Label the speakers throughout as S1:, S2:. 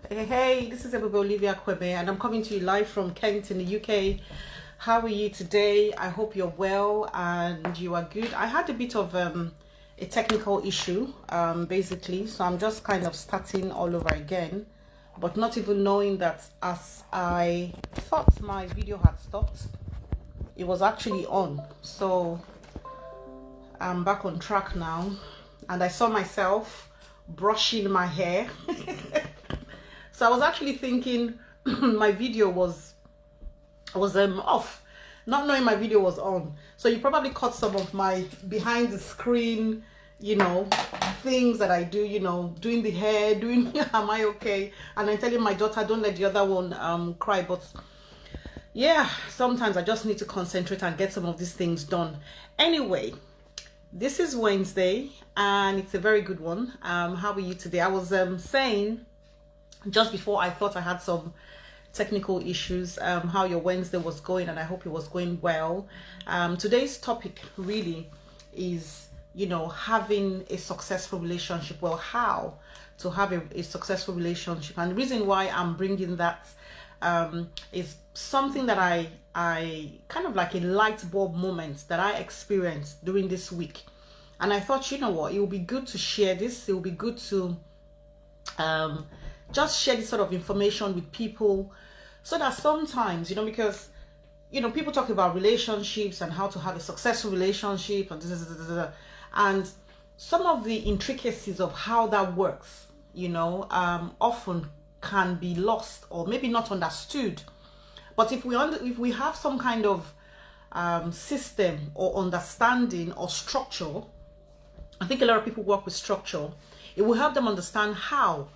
S1: Hey, this is Ebube Olivia Akueme, and I'm coming to you live from Kent in the UK. How are you today? I hope you're well and you are good. I had a bit of a technical issue, basically, so I'm just kind of starting all over again, but not even knowing that as I thought my video had stopped, it was actually on. So I'm back on track now, and I saw myself brushing my hair. So I was actually thinking my video was off, not knowing my video was on. So you probably caught some of my behind the screen, things that I do, doing the hair, doing am I okay? And I'm telling my daughter, don't let the other one cry. But yeah, sometimes I just need to concentrate and get some of these things done. Anyway, this is Wednesday and it's a very good one. How are you today? I was saying just before, I thought I had some technical issues, how your Wednesday was going, and I hope it was going well. Today's topic really is, having a successful relationship. Well, how to have a successful relationship. And the reason why I'm bringing that is something that I kind of like a light bulb moment that I experienced during this week. And I thought, it would be good to share this. It would be good to just share this sort of information with people, so that sometimes, because, people talk about relationships and how to have a successful relationship and some of the intricacies of how that works, often can be lost or maybe not understood. But if we have some kind of system or understanding or structure, I think a lot of people work with structure. It will help them understand how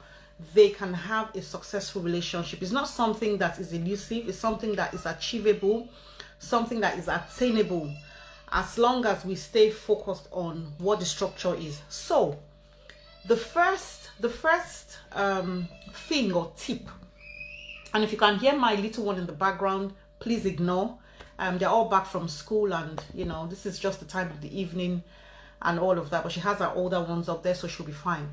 S1: they can have a successful relationship. It's not something that is elusive. It's something that is achievable, something that is attainable, as long as we stay focused on what the structure is. So the first thing or tip, and if you can hear my little one in the background, please ignore. They're all back from school, and this is just the time of the evening and all of that, but she has her older ones up there, so she'll be fine.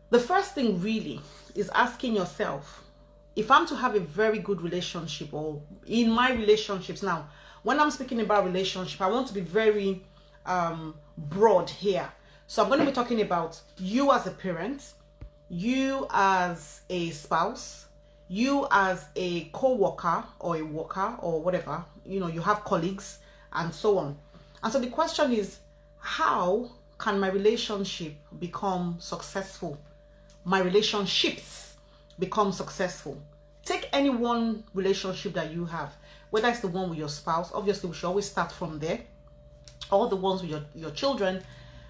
S1: The first thing really is asking yourself, if I'm to have a very good relationship, or in my relationships now, when I'm speaking about relationship, I want to be very broad here. So I'm going to be talking about you as a parent, you as a spouse, you as a co-worker or a worker or whatever, you have colleagues and so on. And so the question is, how can my relationship become successful? My relationships become successful. Take any one relationship that you have, whether it's the one with your spouse. Obviously, we should always start from there. Or the ones with your children.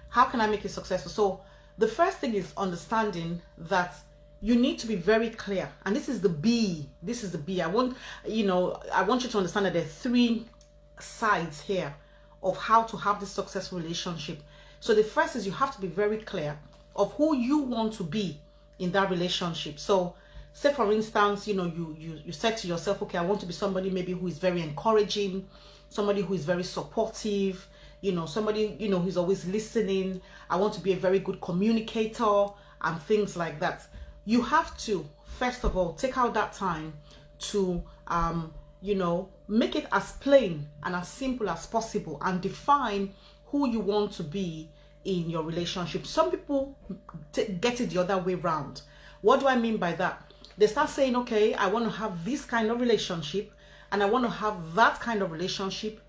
S1: How can I make it successful? So the first thing is understanding that you need to be very clear. And this is the B. This is the B. I want you to understand that there are three sides here of how to have this successful relationship. So the first is you have to be very clear of who you want to be in that relationship. So say for instance, you said to yourself, okay, I want to be somebody maybe who is very encouraging, somebody who is very supportive, somebody, who's always listening. I want to be a very good communicator and things like that. You have to, first of all, take out that time to, make it as plain and as simple as possible and define who you want to be in your relationship. Some people get it the other way around. What do I mean by that? They start saying, okay, I want to have this kind of relationship and I want to have that kind of relationship.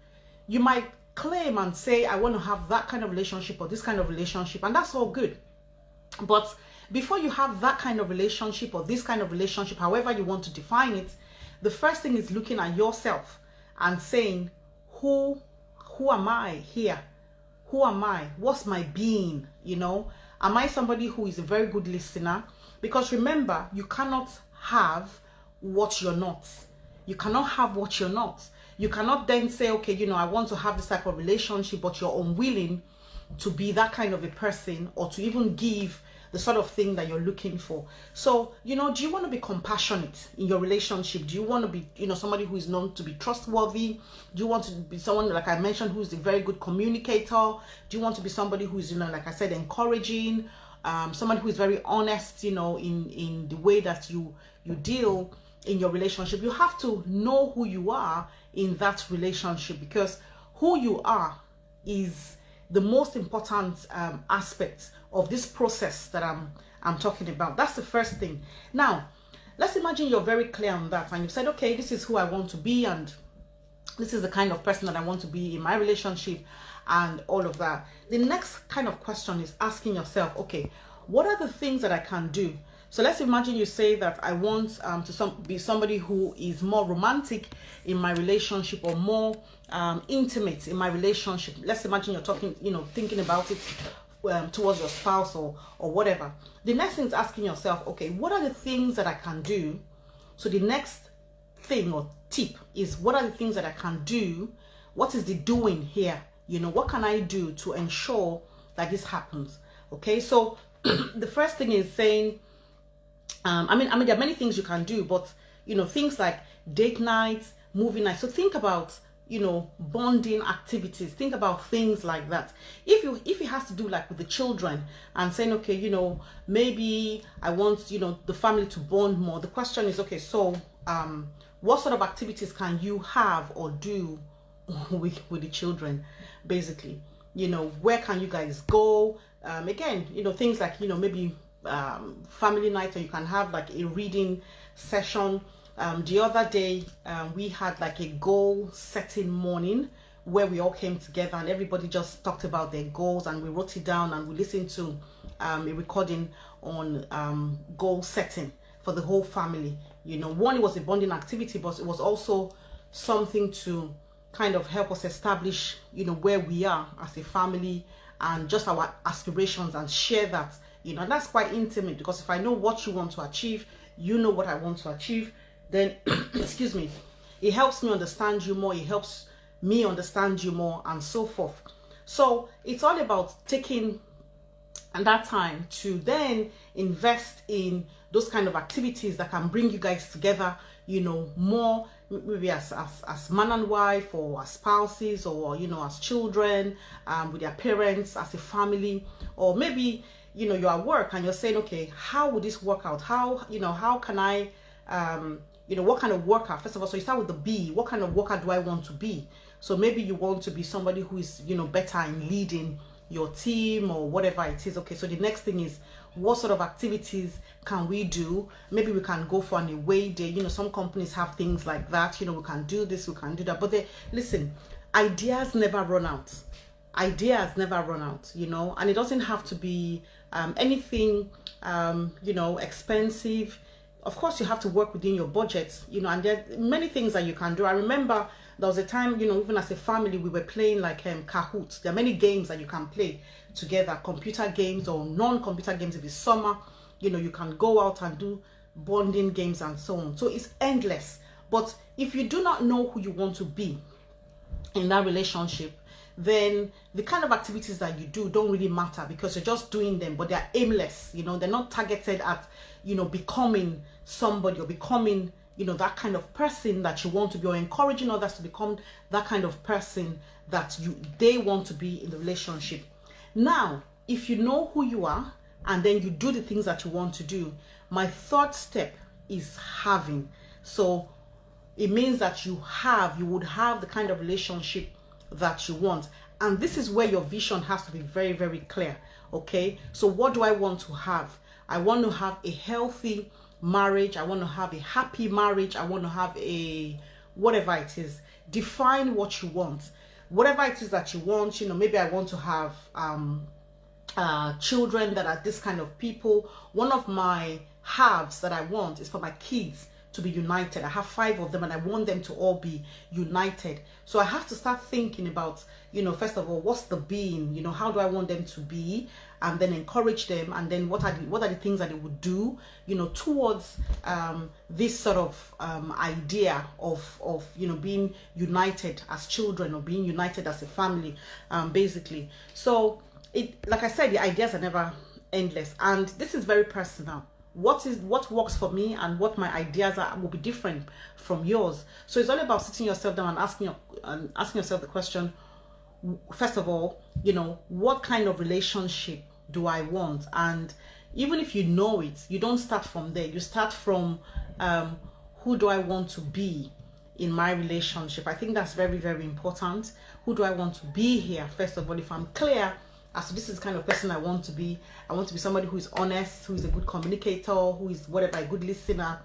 S1: You might claim and say, I want to have that kind of relationship or this kind of relationship, and that's all good. But before you have that kind of relationship or this kind of relationship, however you want to define it, the first thing is looking at yourself and saying, who am I here? Who am I? What's my being? Am I somebody who is a very good listener? Because remember, you cannot have what you're not. You cannot have what you're not. You cannot then say, okay, I want to have this type of relationship, but you're unwilling to be that kind of a person or to even give the sort of thing that you're looking for. So, do you want to be compassionate in your relationship? Do you want to be, somebody who is known to be trustworthy? Do you want to be someone, like I mentioned, who's a very good communicator? Do you want to be somebody who's, like I said, encouraging? someone who is very honest, you know, in the way that you deal in your relationship. You have to know who you are in that relationship, because who you are is the most important aspect of this process that I'm talking about. That's the first thing. Now, let's imagine you're very clear on that, and you've said, okay, this is who I want to be, and this is the kind of person that I want to be in my relationship, and all of that. The next kind of question is asking yourself, okay, what are the things that I can do? So let's imagine you say that I want to be somebody who is more romantic in my relationship, or more intimate in my relationship. Let's imagine you're talking, you know, thinking about it towards your spouse or whatever. The next thing is asking yourself, okay, what are the things that I can do? So the next thing or tip is, what are the things that I can do? What is the doing here? You know, what can I do to ensure that this happens? Okay, so the first thing is saying, I mean, there are many things you can do, but, you know, things like date nights, movie nights. So think about, you know, bonding activities. Think about things like that. If it has to do like with the children, and saying, okay, you know, maybe I want, you know, the family to bond more. The question is, okay, so what sort of activities can you have or do with the children, basically? You know, where can you guys go? Again, you know, things like, you know, maybe family night, or you can have like a reading session. The other day we had like a goal setting morning where we all came together and everybody just talked about their goals, and we wrote it down, and we listened to a recording on goal setting for the whole family. You know, one, it was a bonding activity, but it was also something to kind of help us establish, you know, where we are as a family and just our aspirations, and share that, you know. And that's quite intimate, because if I know what you want to achieve, you know what I want to achieve, then excuse me, it helps me understand you more, it helps me understand you more, and so forth. So it's all about taking that time to then invest in those kind of activities that can bring you guys together, you know, more, maybe as man and wife, or as spouses, or, you know, as children, with their parents, as a family. Or maybe, you know, you're at work and you're saying, okay, how would this work out? How, you know, how can I, you know, what kind of worker? First of all, so you start with the B. What kind of worker do I want to be? So maybe you want to be somebody who is, you know, better in leading your team or whatever it is. Okay, so the next thing is, what sort of activities can we do? Maybe we can go for an away day. You know, some companies have things like that. You know, we can do this, we can do that. But listen, ideas never run out. Ideas never run out, you know, and it doesn't have to be anything, you know, expensive. Of course, you have to work within your budget, you know, and there are many things that you can do. I remember there was a time, you know, even as a family, we were playing like Kahoot. There are many games that you can play together, computer games or non-computer games. If it's summer, you know, you can go out and do bonding games and so on. So it's endless. But if you do not know who you want to be in that relationship, then the kind of activities that you do don't really matter, because you're just doing them, but they're aimless. You know, they're not targeted at, you know, becoming somebody, or becoming, you know, that kind of person that you want to be, or encouraging others to become that kind of person that they want to be in the relationship. Now, if you know who you are, and then you do the things that you want to do, my third step is having. So it means that you would have the kind of relationship that you want. And this is where your vision has to be very, very clear. Okay, so what do I want to have? I want to have a healthy marriage. I want to have a happy marriage. I want to have a whatever it is. Define what you want. Whatever it is that you want, you know, maybe I want to have children that are this kind of people. One of my halves that I want is for my kids to be united. I have 5 of them, and I want them to all be united. So I have to start thinking about, you know, first of all, what's the being? You know, how do I want them to be? And then encourage them. And then what are the things that they would do, you know, towards this sort of idea of you know, being united as children, or being united as a family, basically. So like I said, the ideas are never endless, and this is very personal. What works for me and what my ideas are will be different from yours. So it's all about sitting yourself down and asking yourself the question, first of all, you know, what kind of relationship do I want? And even if you know it, you don't start from there. You start from who do I want to be in my relationship? I think that's very, very important. Who do I want to be here? First of all, if I'm clear as to this is the kind of person I want to be somebody who is honest, who is a good communicator, who is whatever, a good listener,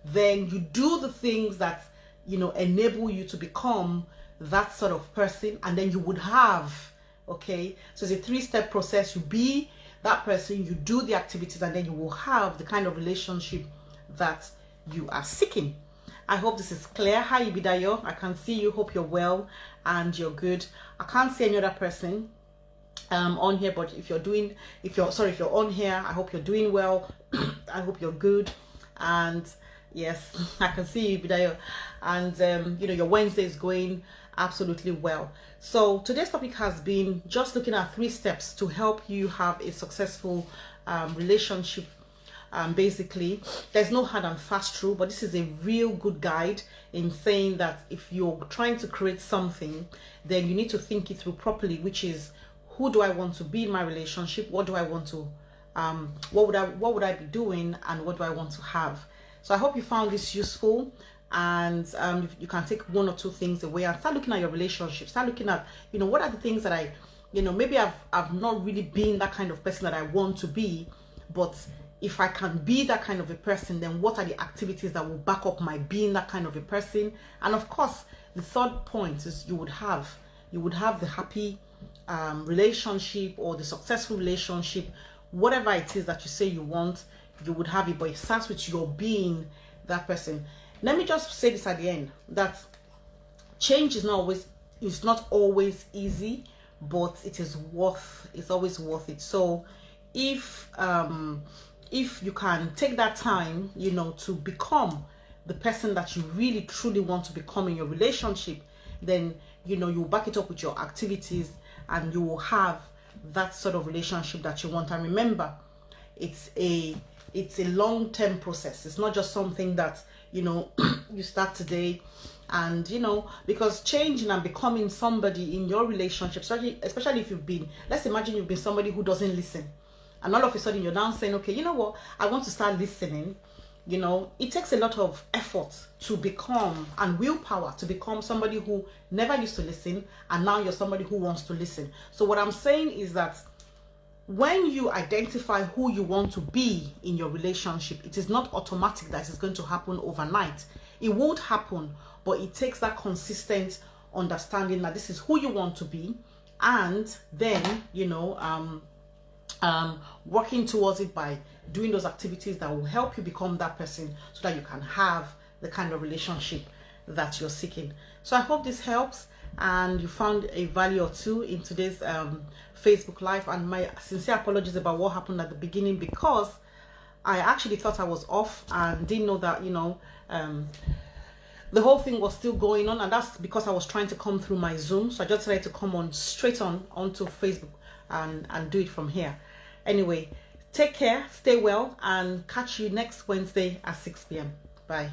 S1: then you do the things that, you know, enable you to become that sort of person, and then you would have, okay, so it's a 3-step process. You be that person, you do the activities, and then you will have the kind of relationship that you are seeking. I hope this is clear. Hi Ibidayo, I can see you. Hope you're well and you're good. I can't see any other person on here, but if you're on here, I hope you're doing well. I hope you're good. And yes, I can see you, Ibidayo. And you know, your Wednesday is going absolutely well. So today's topic has been just looking at 3 steps to help you have a successful relationship. Basically, there's no hard and fast rule, but this is a real good guide in saying that if you're trying to create something, then you need to think it through properly, which is, who do I want to be in my relationship? What do I want to what would I be doing, and what do I want to have? So I hope you found this useful, and you can take 1 or 2 things away and start looking at your relationship. Start looking at, you know, what are the things that I, you know, maybe I've not really been that kind of person that I want to be, but if I can be that kind of a person, then what are the activities that will back up my being that kind of a person? And of course, the 3rd point is you would have the happy relationship, or the successful relationship, whatever it is that you say you want, you would have it, but it starts with your being that person. Let me just say this at the end, that change is not always easy, but it's always worth it. So if you can take that time, you know, to become the person that you really truly want to become in your relationship, then, you know, you back it up with your activities, and you will have that sort of relationship that you want. And remember, it's a long-term process. It's not just something that, you know, you start today. And, you know, because changing and becoming somebody in your relationship, especially if you've been, let's imagine you've been somebody who doesn't listen, and all of a sudden you're now saying, okay, you know what, I want to start listening. You know, it takes a lot of effort to become, and willpower to become, somebody who never used to listen, and now you're somebody who wants to listen. So what I'm saying is that when you identify who you want to be in your relationship, it is not automatic that it's going to happen overnight. It would happen, but it takes that consistent understanding that this is who you want to be, and then, you know, working towards it by doing those activities that will help you become that person, so that you can have the kind of relationship that you're seeking. So I hope this helps, and you found a value or 2 in today's Facebook Live. And my sincere apologies about what happened at the beginning, because I actually thought I was off and didn't know that, you know, the whole thing was still going on, and that's because I was trying to come through my Zoom. So I just decided to come on straight onto Facebook and do it from here. Anyway, take care, stay well, and catch you next Wednesday at 6 p.m. Bye.